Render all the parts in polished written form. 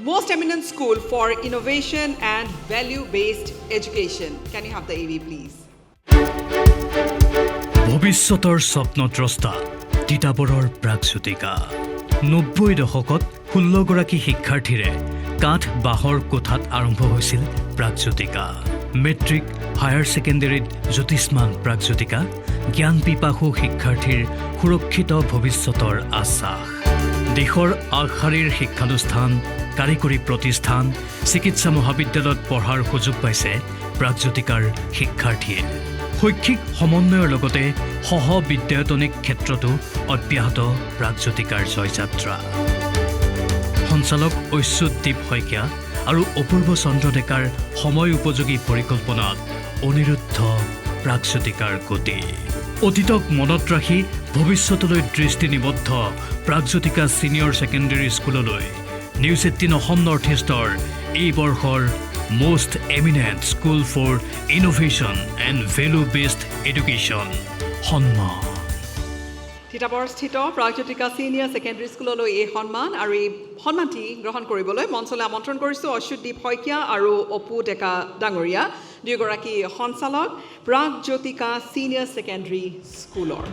most eminent school for innovation and value-based education. Can you have the AV, please? ভৱিষ্যতৰ স্বপ্নদ্ৰষ্টা তিতাবৰৰ প্ৰাগজ্যোতিকা ৯০ দশকত ১৬ গৰাকী শিক্ষাৰ্থীৰে কাঠ বাঁহৰ কোঠাত আৰম্ভ হৈছিল প্ৰাগজ্যোতিকা মেট্ৰিক হায়াৰ ছেকেণ্ডেৰীত জ্যোতিষ্মান প্ৰাগজ্যোতিকা জ্ঞান পিপাসু শিক্ষাৰ্থীৰ সুৰক্ষিত ভৱিষ্যতৰ আশ্বাস দেশৰ আগশাৰীৰ শিক্ষানুষ্ঠান কাৰিকৰী প্ৰতিষ্ঠান চিকিৎসা মহাবিদ্যালয়ত পঢ়াৰ সুযোগ পাইছে প্ৰাগজ্যোতিকাৰ শিক্ষাৰ্থীয়ে শৈক্ষিক সমন্বয়ৰ লগতে সহ বিদ্যায়তনিক ক্ষেত্ৰতো অব্যাহত প্ৰাগজ্যোতিকাৰ জয়যাত্ৰা সঞ্চালক ঐশ্বদ্বীপ শইকীয়া আৰু অপূৰ্ব চন্দ্ৰ ডেকাৰ সময় উপযোগী পৰিকল্পনাত অনিৰুদ্ধ প্ৰাগজ্যোতিকাৰ গতি অতীতক মনত ৰাখি ভৱিষ্যতলৈ দৃষ্টি নিবদ্ধ প্ৰাগজ্যোতিকা ছিনিয়ৰ ছেকেণ্ডেৰী স্কুললৈ নিউজ 18 অসম নৰ্থ ইষ্টৰ এই বৰ্ষৰ most eminent school for innovation and value-based education সন্মান তিতাবৰস্থিত প্ৰাগজ্যোতিকা ছিনিয়ৰ ছেকেণ্ডেৰী স্কুললৈ এই সন্মান আৰু এই সন্মানটি গ্ৰহণ কৰিবলৈ মঞ্চলৈ আমন্ত্ৰণ কৰিছোঁ ঐশ্বদ্বীপ শইকীয়া আৰু অপু ডেকা ডাঙৰীয়া দুয়োগৰাকী সঞ্চালক প্ৰাগজ্যোতিকা ছিনিয়ৰ ছেকেণ্ডেৰী স্কুলৰ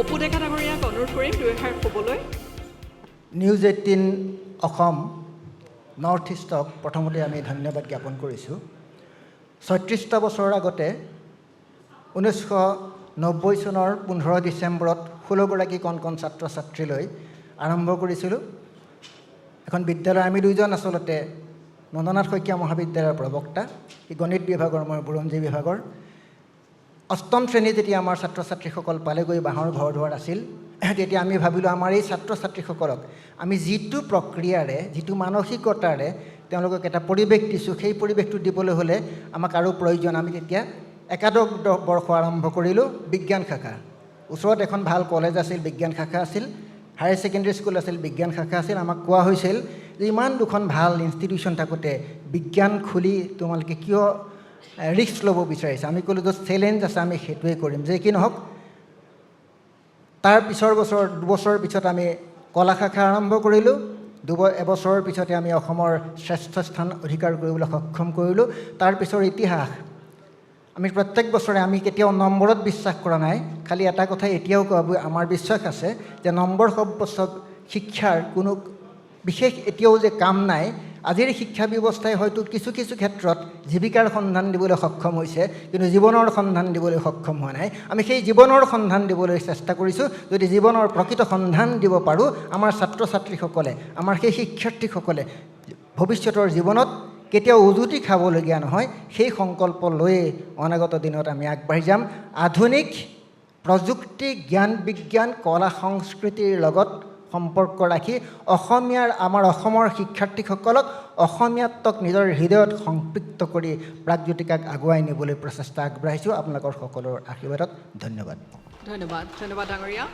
অপু ডেকা ডাঙৰীয়াক অনুৰোধ কৰিম দুইষাৰ ক'বলৈ নিউজ 18 অসম নৰ্থ ইষ্টক প্ৰথমতে আমি ধন্যবাদ জ্ঞাপন কৰিছোঁ ৩৬টা বছৰৰ আগতে ১৯৯০ চনৰ ১৫ ডিচেম্বৰত ১৬ গৰাকী কণ ছাত্ৰ ছাত্ৰীলৈ আৰম্ভ কৰিছিলোঁ এখন বিদ্যালয় আমি দুইজন আচলতে নন্দনাথ শইকীয়া মহাবিদ্যালয়ৰ প্ৰবক্তা গণিত বিভাগৰ মই বুৰঞ্জী বিভাগৰ অষ্টম শ্ৰেণীত যেতিয়া আমাৰ ছাত্ৰ ছাত্ৰীসকল পালেগৈ বাঁহৰ ঘৰ দুৱাৰ আছিল তেতিয়া আমি ভাবিলোঁ আমাৰ এই ছাত্ৰ ছাত্ৰীসকলক আমি যিটো প্ৰক্ৰিয়াৰে যিটো মানসিকতাৰে তেওঁলোকক এটা পৰিৱেশ দিছোঁ সেই পৰিৱেশটো দিবলৈ হ'লে আমাক আৰু প্ৰয়োজন আমি তেতিয়া একাদশ বৰ্ষ আৰম্ভ কৰিলোঁ বিজ্ঞান শাখা ওচৰত এখন ভাল কলেজ আছিল বিজ্ঞান শাখা আছিল হায়াৰ ছেকেণ্ডেৰী স্কুল আছিল বিজ্ঞান শাখা আছিল আমাক কোৱা হৈছিল যে ইমান দুখন ভাল ইনষ্টিটিউশ্যন থাকোঁতে বিজ্ঞান খুলি তোমালোকে কিয় ৰিস্ক ল'ব বিচাৰিছে আমি ক'লোঁ যে চেলেঞ্জ আছে আমি সেইটোৱে কৰিম যে কি নহওক তাৰ পিছৰ দুবছৰৰ পিছত আমি কলা শাখা আৰম্ভ কৰিলোঁ এবছৰৰ পিছতে আমি অসমৰ শ্ৰেষ্ঠ স্থান অধিকাৰ কৰিবলৈ সক্ষম কৰিলোঁ তাৰ পিছৰ ইতিহাস আমি প্ৰত্যেক বছৰে আমি কেতিয়াও নম্বৰত বিশ্বাস কৰা নাই খালি এটা কথা এতিয়াও আমাৰ বিশ্বাস আছে যে নম্বৰ সব শিক্ষাৰ কোনো বিশেষ এতিয়াও যে কাম নাই আজিৰ শিক্ষা ব্যৱস্থাই হয়তো কিছু কিছু ক্ষেত্ৰত জীৱিকাৰ সন্ধান দিবলৈ সক্ষম হৈছে কিন্তু জীৱনৰ সন্ধান দিবলৈ সক্ষম হোৱা নাই আমি সেই জীৱনৰ সন্ধান দিবলৈ চেষ্টা কৰিছোঁ যদি জীৱনৰ প্ৰকৃত সন্ধান দিব পাৰোঁ আমাৰ ছাত্ৰ ছাত্ৰীসকলে আমাৰ সেই শিক্ষাৰ্থীসকলে ভৱিষ্যতৰ জীৱনত কেতিয়াও উজুতি খাবলগীয়া নহয় সেই সংকল্প লৈয়ে অনাগত দিনত আমি আগবাঢ়ি যাম আধুনিক প্ৰযুক্তি জ্ঞান বিজ্ঞান কলা সংস্কৃতিৰ লগত সম্পৰ্ক ৰাখি আমাৰ অসমৰ শিক্ষাৰ্থীসকলক অসমীয়াত্বক নিজৰ হৃদয়ত সংপৃক্ত কৰি প্ৰাগজ্যোতিকাক আগুৱাই নিবলৈ প্ৰচেষ্টা আগবঢ়াইছোঁ আপোনালোকৰ সকলোৰ আশীৰ্বাদত ধন্যবাদ ধন্যবাদ ডাঙৰীয়া